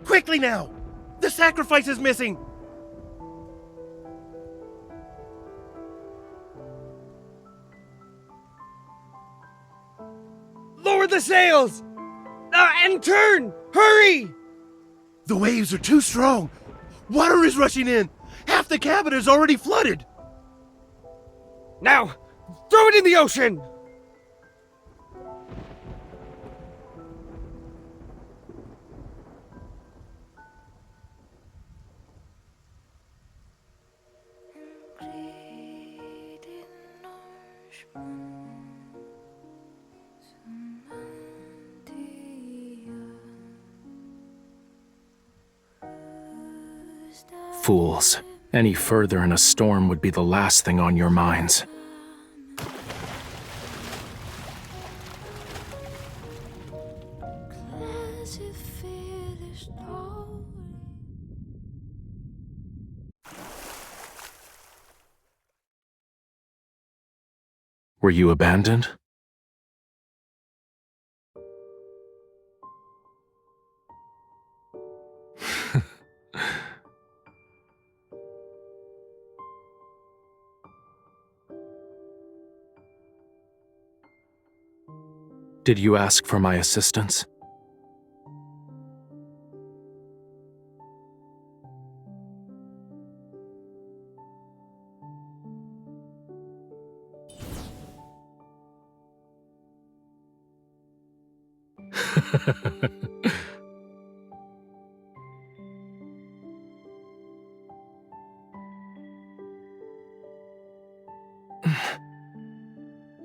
Quickly now! The sacrifice is missing! Lower the sails! And turn! Hurry! The waves are too strong. Water is rushing in. Half the cabin is already flooded. Now, throw it in the ocean! Fools. Any further in a storm would be the last thing on your minds. Were you abandoned? Did you ask for my assistance?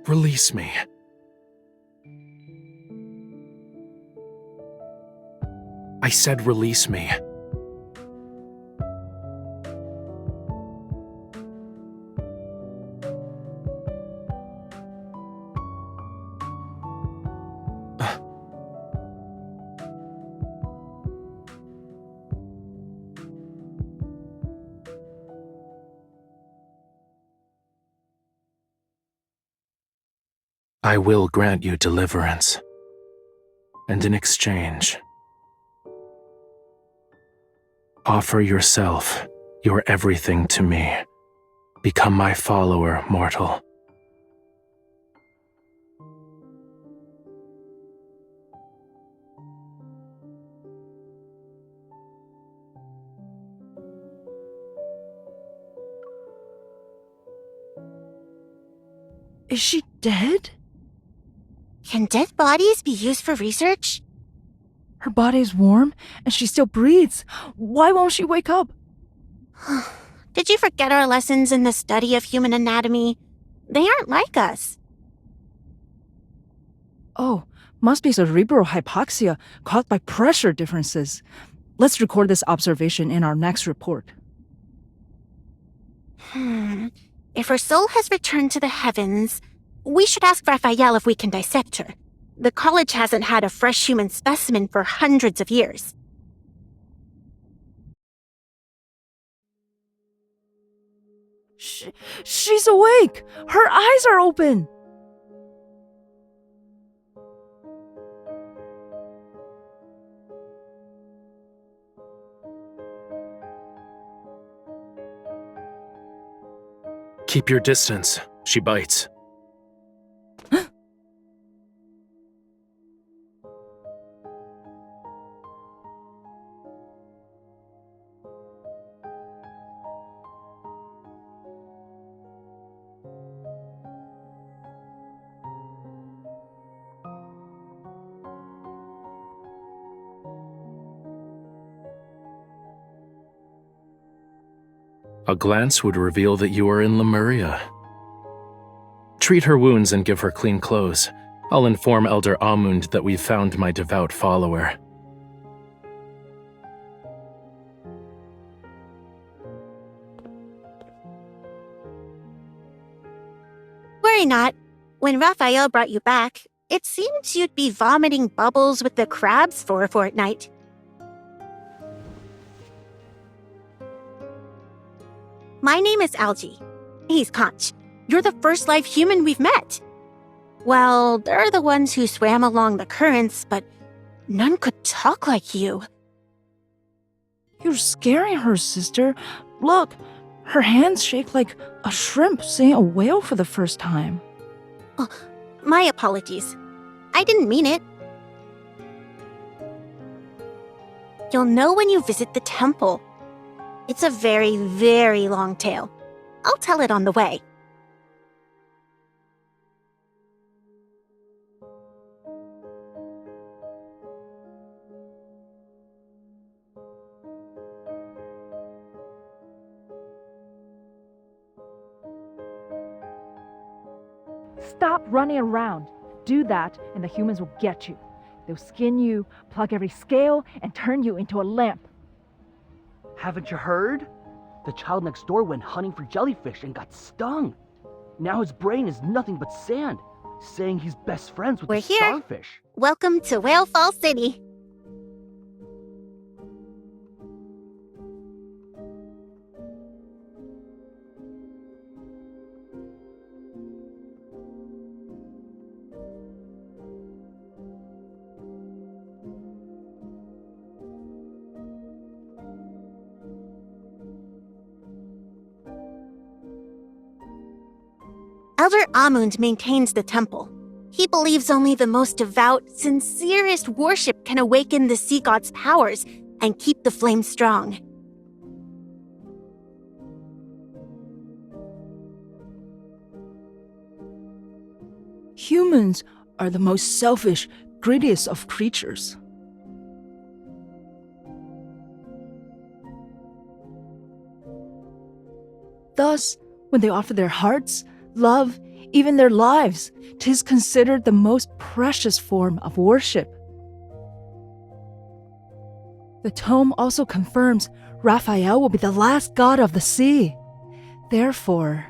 Release me. I said release me. I will grant you deliverance. And in exchange, offer yourself, your everything to me. Become my follower, mortal. Is she dead? Can dead bodies be used for research? Her body is warm, and she still breathes. Why won't she wake up? Did you forget our lessons in the study of human anatomy? They aren't like us. Oh, must be cerebral hypoxia caused by pressure differences. Let's record this observation in our next report. If her soul has returned to the heavens, we should ask Rafayel if we can dissect her. The college hasn't had a fresh human specimen for hundreds of years. She's awake! Her eyes are open! Keep your distance. She bites. A glance would reveal that you are in Lemuria. Treat her wounds and give her clean clothes. I'll inform Elder Amund that we've found my devout follower. Worry not. When Raphael brought you back, it seems you'd be vomiting bubbles with the crabs for a fortnight. My name is Algie. He's Conch. You're the first live human we've met. Well, they're the ones who swam along the currents, but none could talk like you. You're scaring her, sister. Look, her hands shake like a shrimp seeing a whale for the first time. Oh, my apologies. I didn't mean it. You'll know when you visit the temple. It's a very, very long tale. I'll tell it on the way. Stop running around. Do that, and the humans will get you. They'll skin you, plug every scale, and turn you into a lamp. Haven't you heard? The child next door went hunting for jellyfish and got stung. Now his brain is nothing but sand, saying he's best friends with We're the here. starfish. Welcome to Whale Fall City. Elder Amund maintains the temple. He believes only the most devout, sincerest worship can awaken the sea god's powers and keep the flame strong. Humans are the most selfish, greediest of creatures. Thus, when they offer their hearts, love, even their lives, 'tis considered the most precious form of worship. The tome also confirms Raphael will be the last god of the sea. Therefore,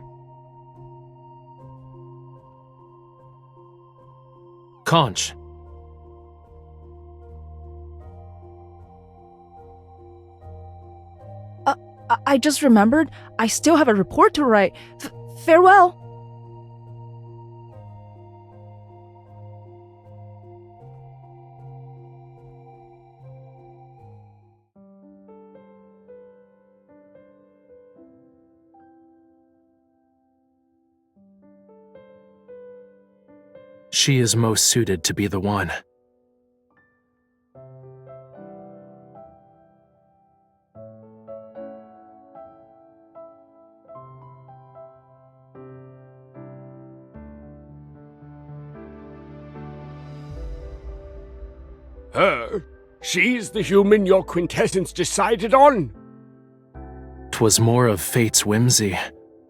Conch. I just remembered I still have a report to write. Farewell. She is most suited to be the one. Her? She's the human your quintessence decided on? 'Twas more of fate's whimsy.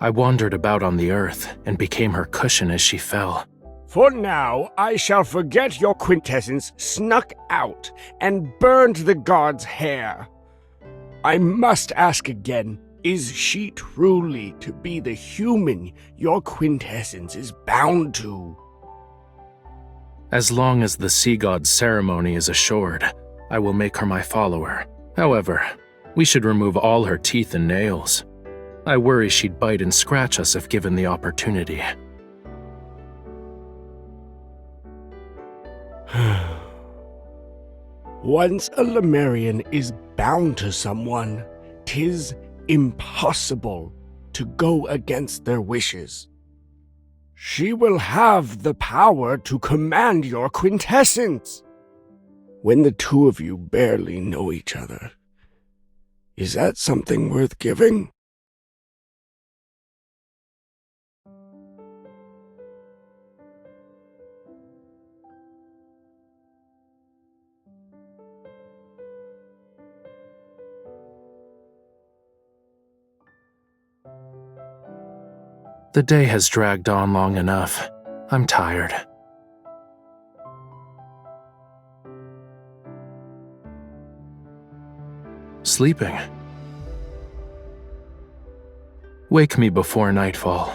I wandered about on the earth and became her cushion as she fell. For now, I shall forget your quintessence snuck out and burned the god's hair. I must ask again, is she truly to be the human your quintessence is bound to? As long as the sea god's ceremony is assured, I will make her my follower. However, we should remove all her teeth and nails. I worry she'd bite and scratch us if given the opportunity. Once a Lemurian is bound to someone, 'tis impossible to go against their wishes. She will have the power to command your quintessence. When the two of you barely know each other, is that something worth giving? The day has dragged on long enough. I'm tired. Sleeping. Wake me before nightfall.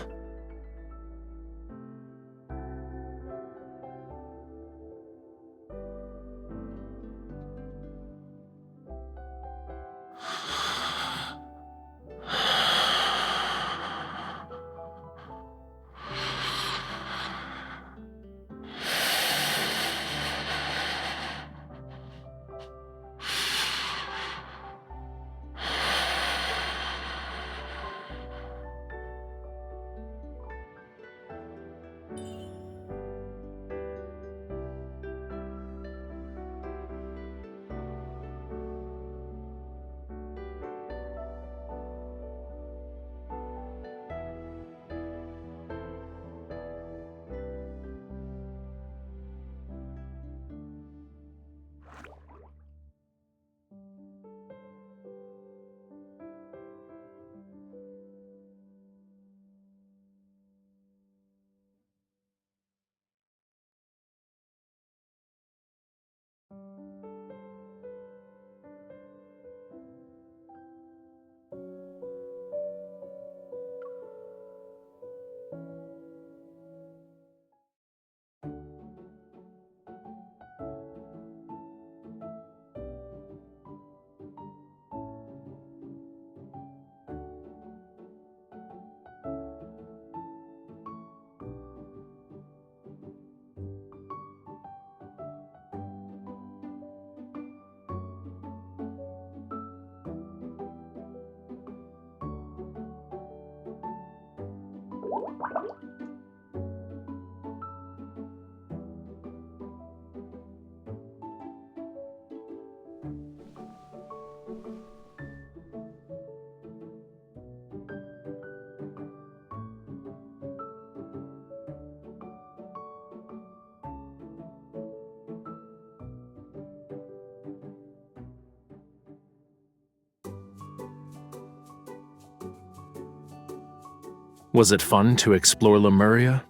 Was it fun to explore Lemuria?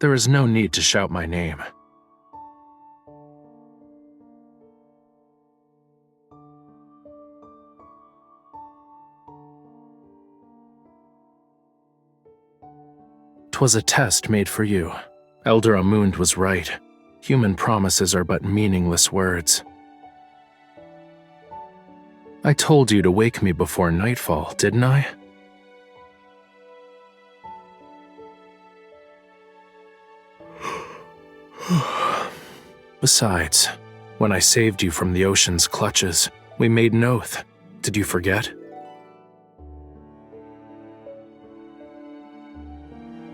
There is no need to shout my name. "'Twas a test made for you. Elder Amund was right. Human promises are but meaningless words. I told you to wake me before nightfall, didn't I? Besides, when I saved you from the ocean's clutches, we made an oath. Did you forget?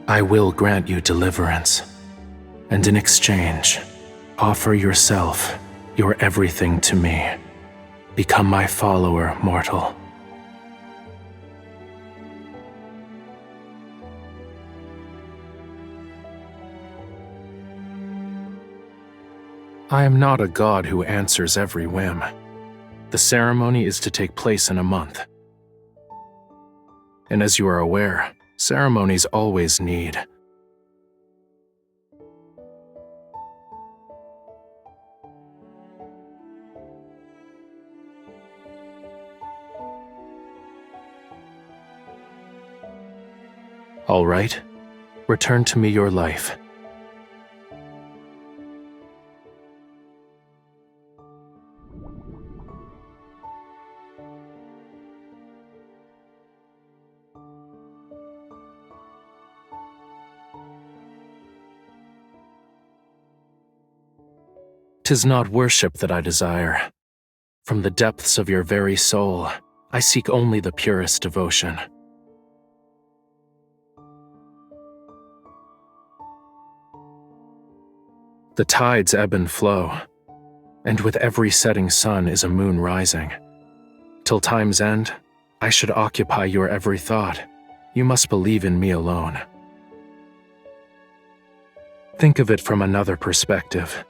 I will grant you deliverance, and in exchange, offer yourself, your everything to me. Become my follower, mortal." I am not a god who answers every whim. The ceremony is to take place in a month. And as you are aware, ceremonies always need. All right, return to me your life. "'Tis not worship that I desire. From the depths of your very soul, I seek only the purest devotion. The tides ebb and flow, and with every setting sun is a moon rising. Till time's end, I should occupy your every thought. You must believe in me alone. Think of it from another perspective.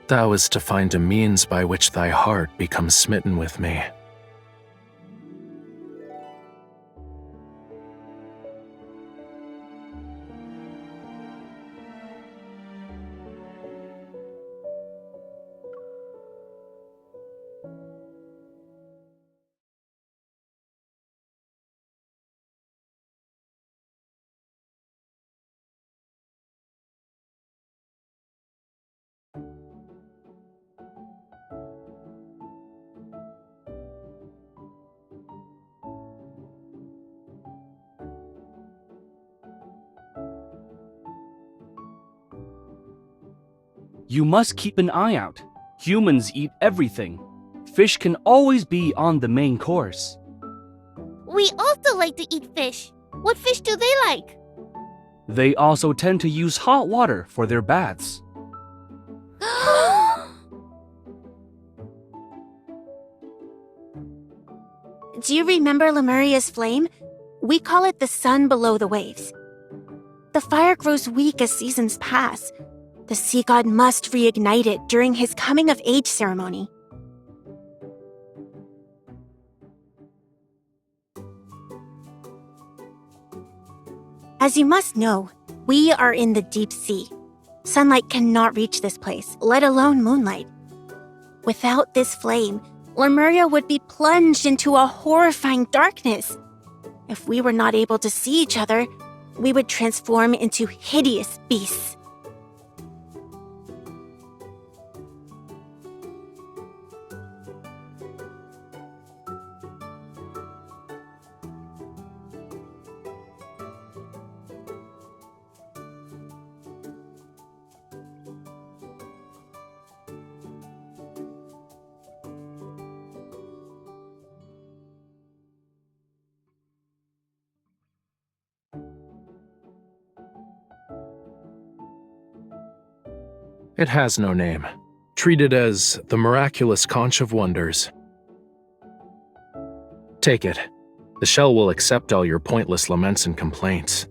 Thou is to find a means by which thy heart becomes smitten with me. You must keep an eye out. Humans eat everything. Fish can always be on the main course. We also like to eat fish. What fish do they like? They also tend to use hot water for their baths. Do you remember Lemuria's flame? We call it the sun below the waves. The fire grows weak as seasons pass. The sea god must reignite it during his coming-of-age ceremony. As you must know, we are in the deep sea. Sunlight cannot reach this place, let alone moonlight. Without this flame, Lemuria would be plunged into a horrifying darkness. If we were not able to see each other, we would transform into hideous beasts. It has no name. Treat it as the miraculous conch of wonders. Take it. The shell will accept all your pointless laments and complaints.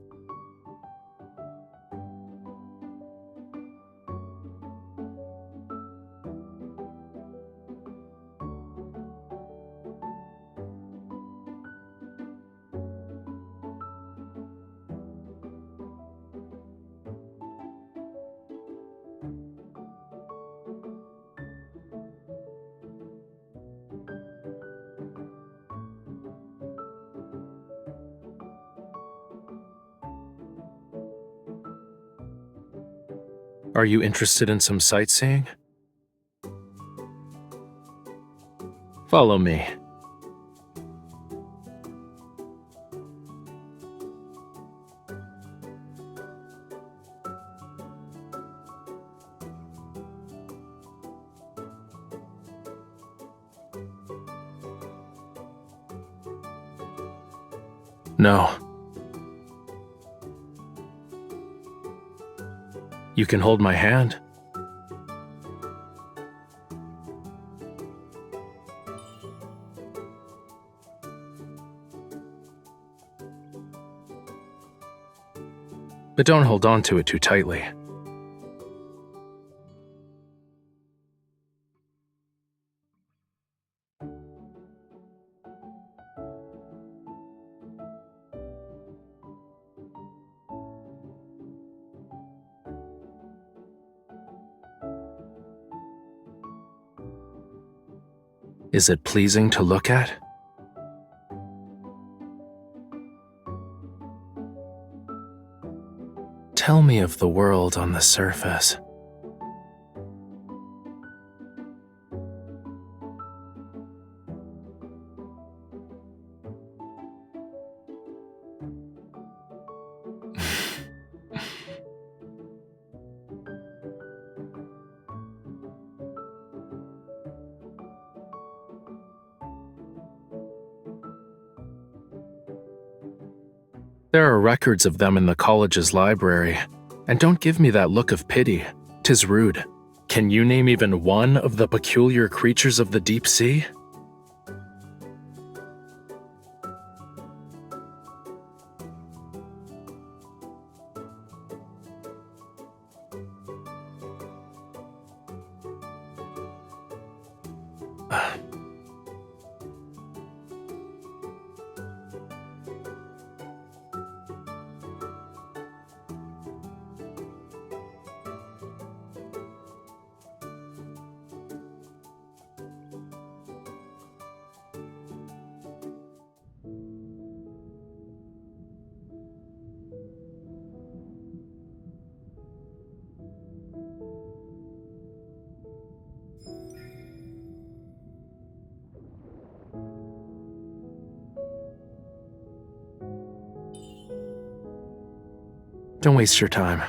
Are you interested in some sightseeing? Follow me. No. You can hold my hand. But don't hold on to it too tightly. Is it pleasing to look at? Tell me of the world on the surface. There are records of them in the college's library, and don't give me that look of pity. 'Tis rude. Can you name even one of the peculiar creatures of the deep sea? Don't waste your time.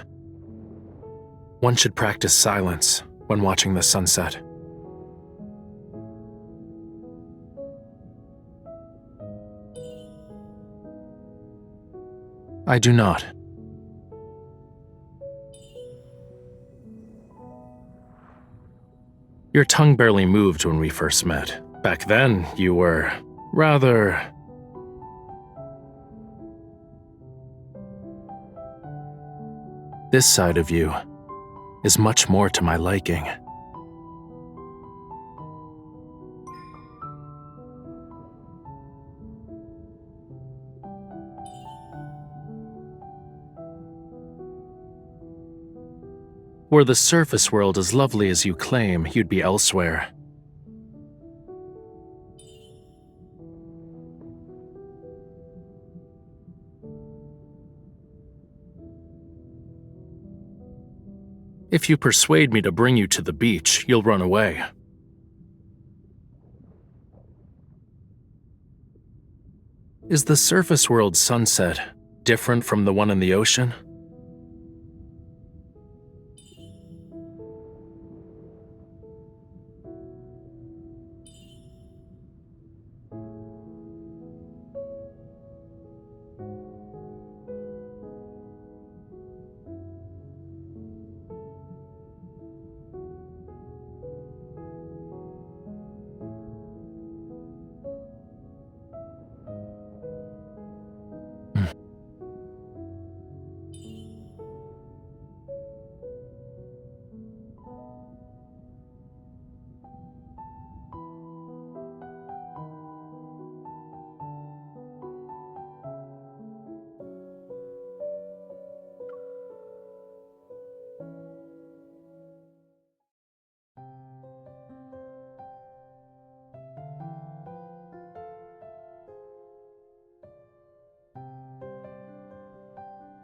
One should practice silence when watching the sunset. I do not. Your tongue barely moved when we first met. Back then, you were rather... This side of you is much more to my liking. Were the surface world as lovely as you claim, you'd be elsewhere. If you persuade me to bring you to the beach, you'll run away. Is the surface world sunset different from the one in the ocean?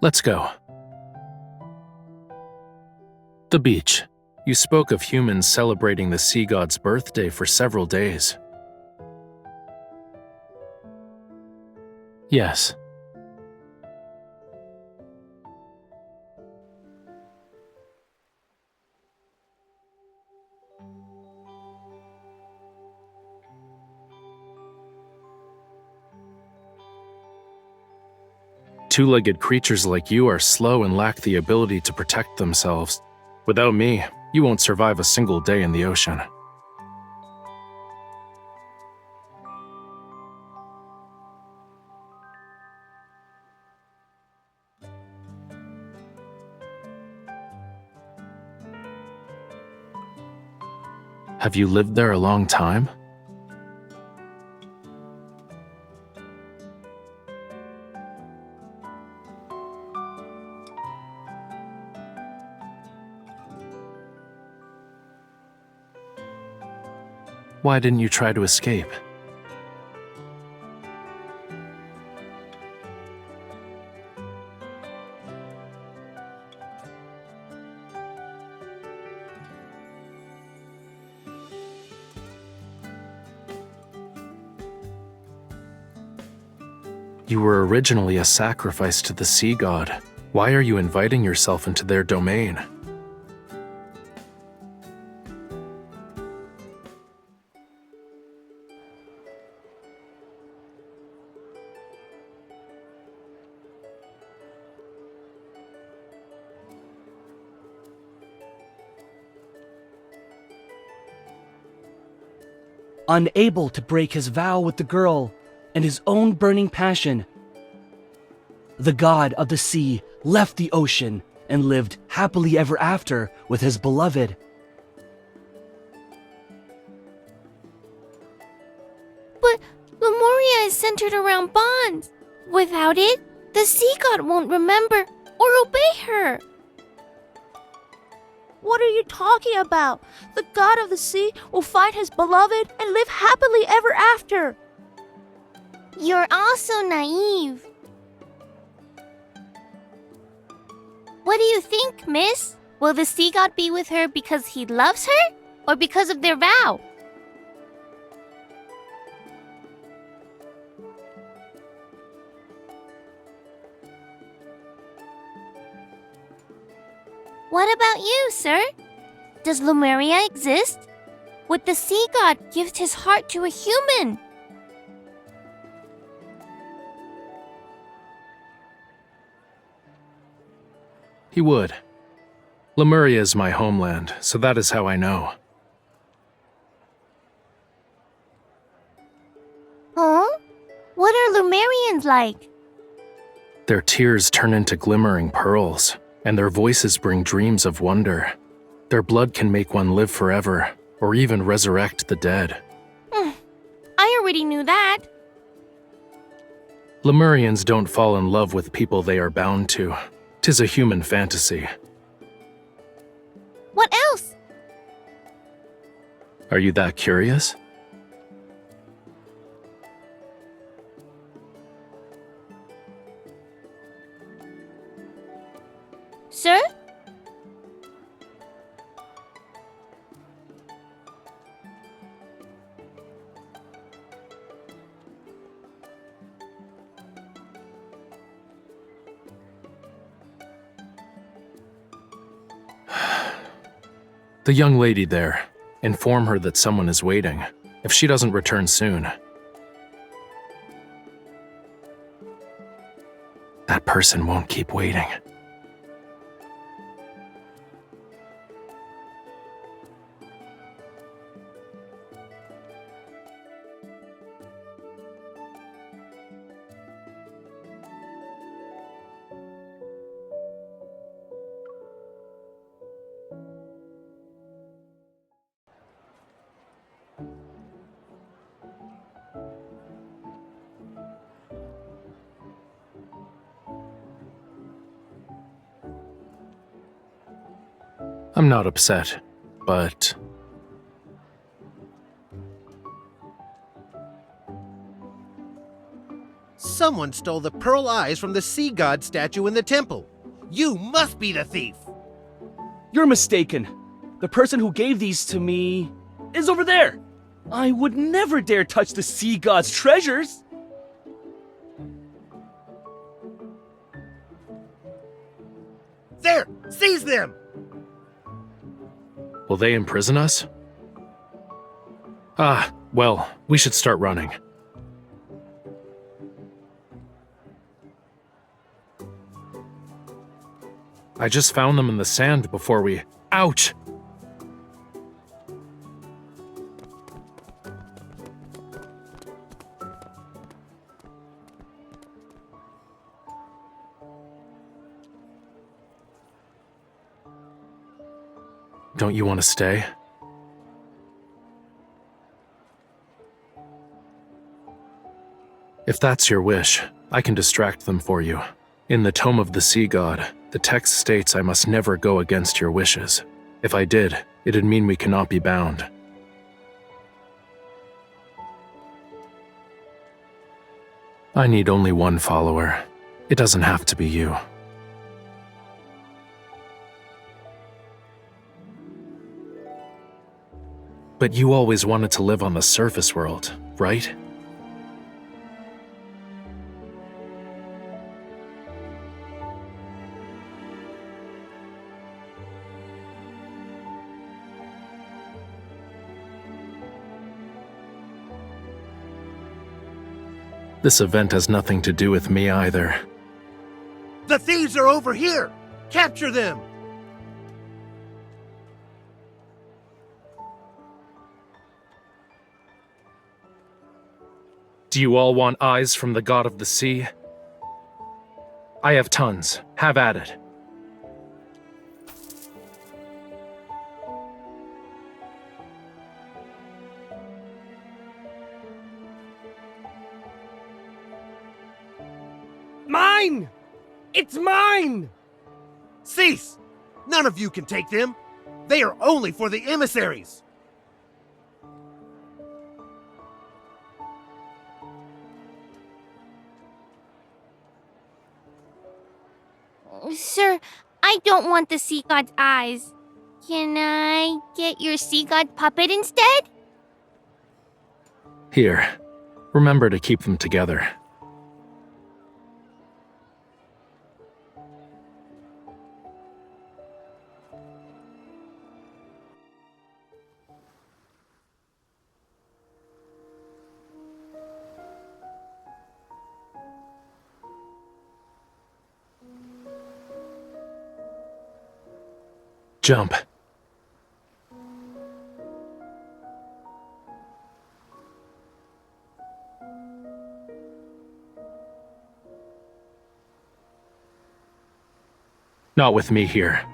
Let's go. The beach. You spoke of humans celebrating the sea god's birthday for several days. Yes. Two-legged creatures like you are slow and lack the ability to protect themselves. Without me, you won't survive a single day in the ocean. Have you lived there a long time? Why didn't you try to escape? You were originally a sacrifice to the sea god. Why are you inviting yourself into their domain? Unable to break his vow with the girl and his own burning passion, the god of the sea left the ocean and lived happily ever after with his beloved. But Lemuria is centered around bonds. Without it, the sea god won't remember or obey her. What are you talking about? The god of the sea will find his beloved and live happily ever after. You're also naive. What do you think, miss? Will the sea god be with her because he loves her or because of their vow? What about you, sir? Does Lemuria exist? Would the sea god give his heart to a human? He would. Lemuria is my homeland, so that is how I know. Huh? What are Lemurians like? Their tears turn into glimmering pearls, and their voices bring dreams of wonder. Their blood can make one live forever, or even resurrect the dead. I already knew that. Lemurians don't fall in love with people they are bound to. 'Tis a human fantasy. What else? Are you that curious? Sir? The young lady there. Inform her that someone is waiting. If she doesn't return soon, that person won't keep waiting. I'm not upset, but Someone stole the pearl eyes from the sea god statue in the temple. You must be the thief! You're mistaken. The person who gave these to me is over there. I would never dare touch the sea god's treasures. There! Seize them! will they imprison us? Well, we should start running. I just found them in the sand before we... Ouch! Don't you want to stay? If that's your wish, I can distract them for you. In the Tome of the Sea God, the text states I must never go against your wishes. If I did, it'd mean we cannot be bound. I need only one follower. It doesn't have to be you. But you always wanted to live on the surface world, right? This event has nothing to do with me either. The thieves are over here! Capture them! Do you all want eyes from the god of the sea? I have tons. Have at it. Mine! It's mine! Cease! None of you can take them. They are only for the emissaries. Sir, I don't want the sea god's eyes. Can I get your sea god puppet instead? Here. Remember to keep them together. Jump. Not with me here.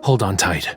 Hold on tight.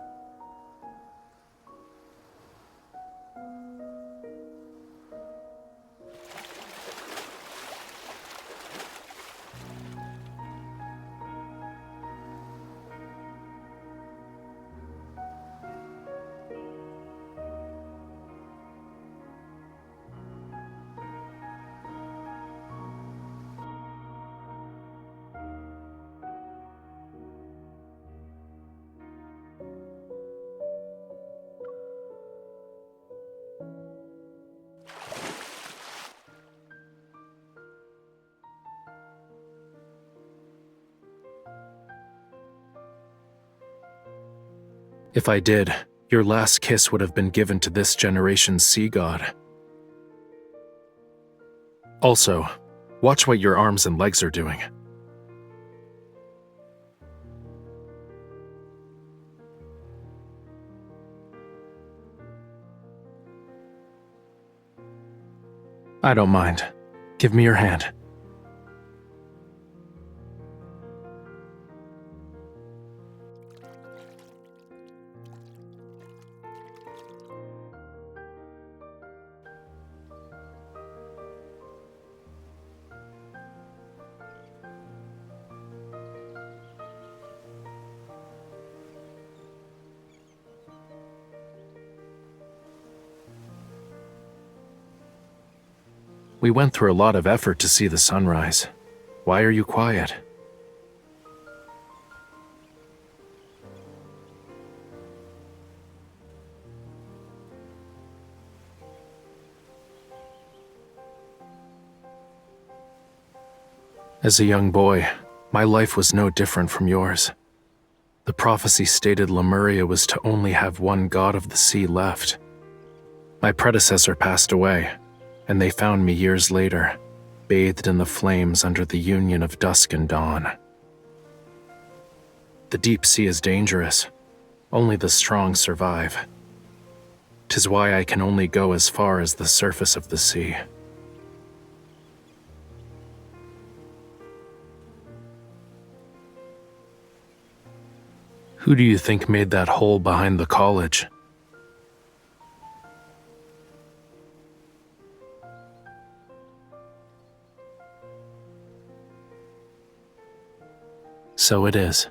If I did, your last kiss would have been given to this generation's sea god. Also, watch what your arms and legs are doing. I don't mind. Give me your hand. We went through a lot of effort to see the sunrise. Why are you quiet? As a young boy, my life was no different from yours. The prophecy stated Lemuria was to only have one god of the sea left. My predecessor passed away, and they found me years later, bathed in the flames under the union of dusk and dawn. The deep sea is dangerous. Only the strong survive. 'Tis why I can only go as far as the surface of the sea. Who do you think made that hole behind the college? So it is.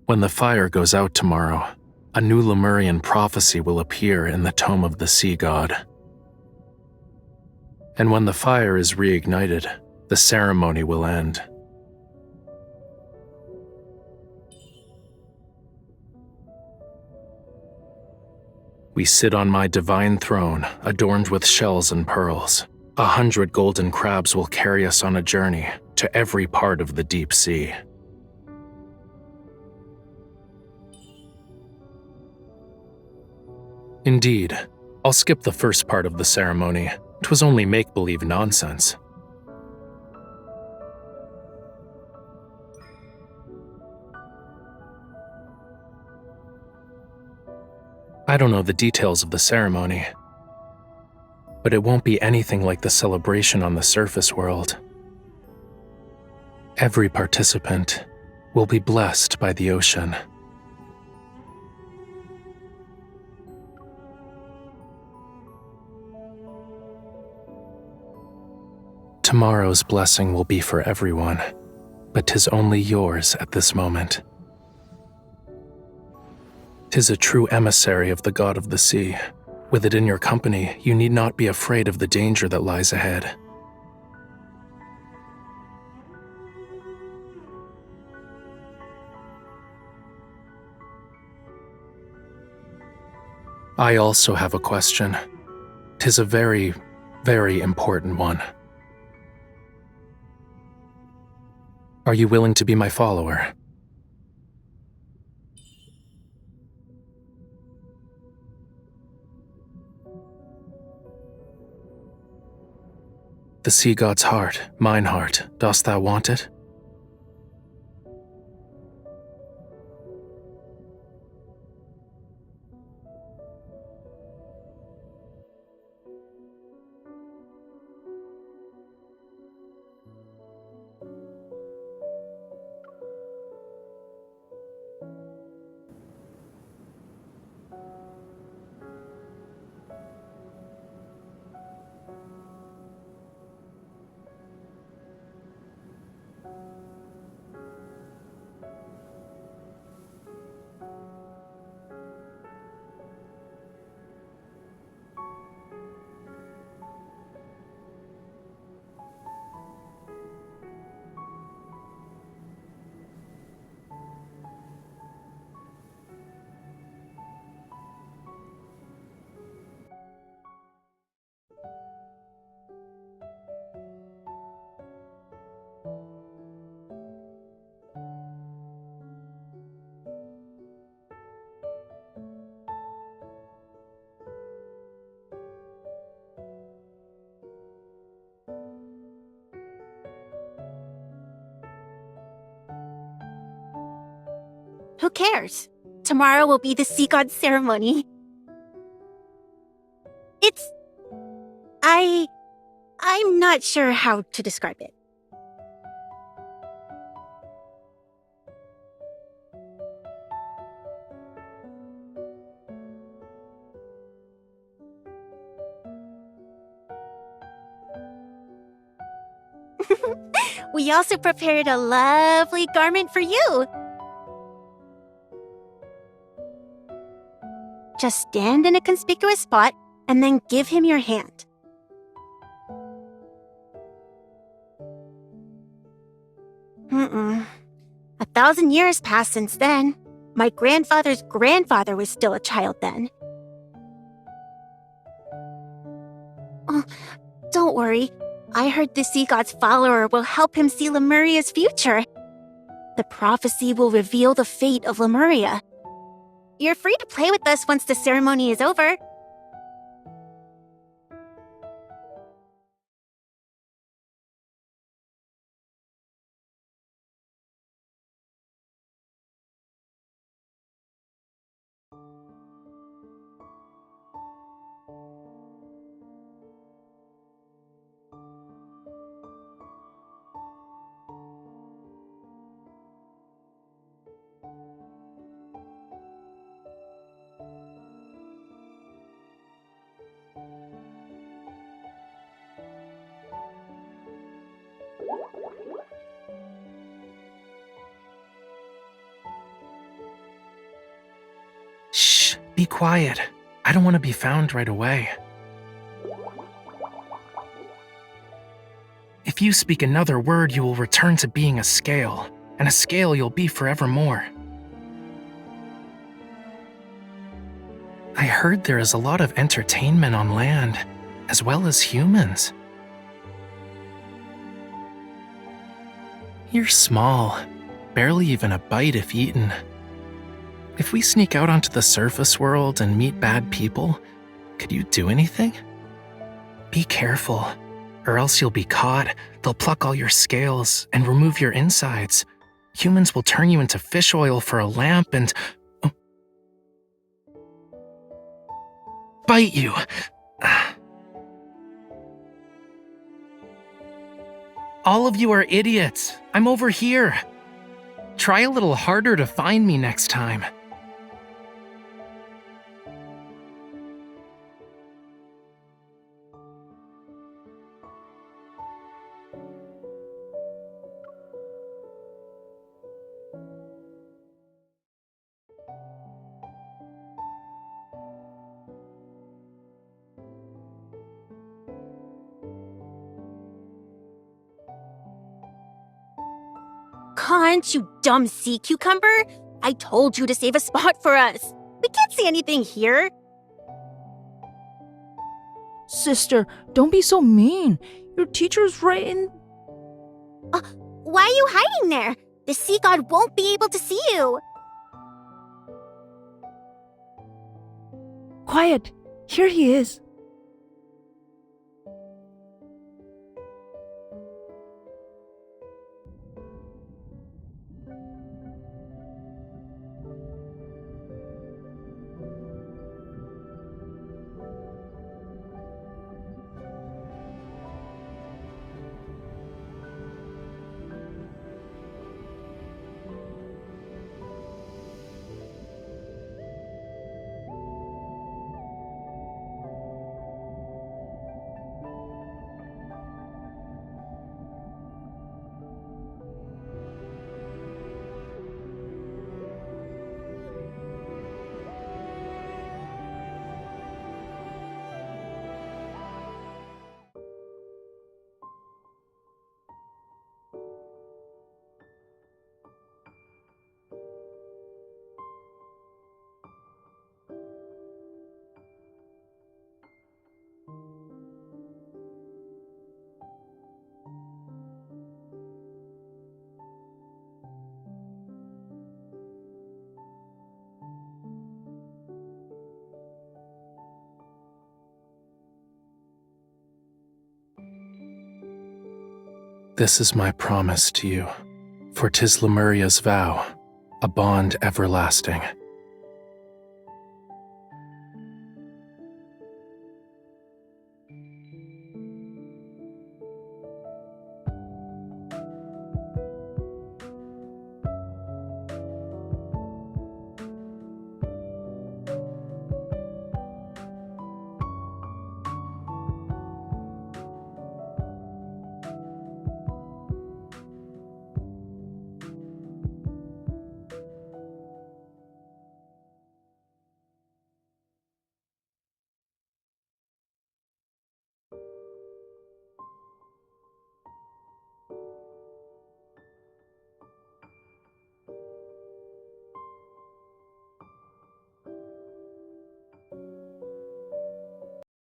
When the fire goes out tomorrow, a new Lemurian prophecy will appear in the tome of the sea god. And when the fire is reignited, the ceremony will end. We sit on my divine throne, adorned with shells and pearls. 100 golden crabs will carry us on a journey to every part of the deep sea. Indeed, I'll skip the first part of the ceremony. 'Twas only make-believe nonsense. I don't know the details of the ceremony. but it won't be anything like the celebration on the surface world. Every participant will be blessed by the ocean. Tomorrow's blessing will be for everyone, but 'tis only yours at this moment. 'Tis a true emissary of the god of the sea. With it in your company, you need not be afraid of the danger that lies ahead. I also have a question. 'Tis a very, very important one. Are you willing to be my follower? The sea god's heart, mine heart, dost thou want it? Who cares? Tomorrow will be the sea god ceremony. I'm not sure how to describe it. We also prepared a lovely garment for you. Just stand in a conspicuous spot and then give him your hand. A 1,000 years passed since then. My grandfather's grandfather was still a child then. Oh, don't worry. I heard the sea god's follower will help him see Lemuria's future. The prophecy will reveal the fate of Lemuria. You're free to play with us once the ceremony is over. Shh, be quiet. I don't want to be found right away. If you speak another word, you will return to being a scale, and a scale you'll be forevermore. I heard there is a lot of entertainment on land, as well as humans. You're small, barely even a bite if eaten. If we sneak out onto the surface world and meet bad people, could you do anything? Be careful, or else you'll be caught. They'll pluck all your scales and remove your insides. Humans will turn you into fish oil for a lamp and bite you. All of you are idiots. I'm over here. Try a little harder to find me next time. Conch, you dumb sea cucumber! I told you to save a spot for us. We can't see anything here. Sister, don't be so mean. Your teacher's right in. Why are you hiding there? The sea god won't be able to see you. Quiet. Here he is. This is my promise to you, for 'tis Lemuria's vow, a bond everlasting.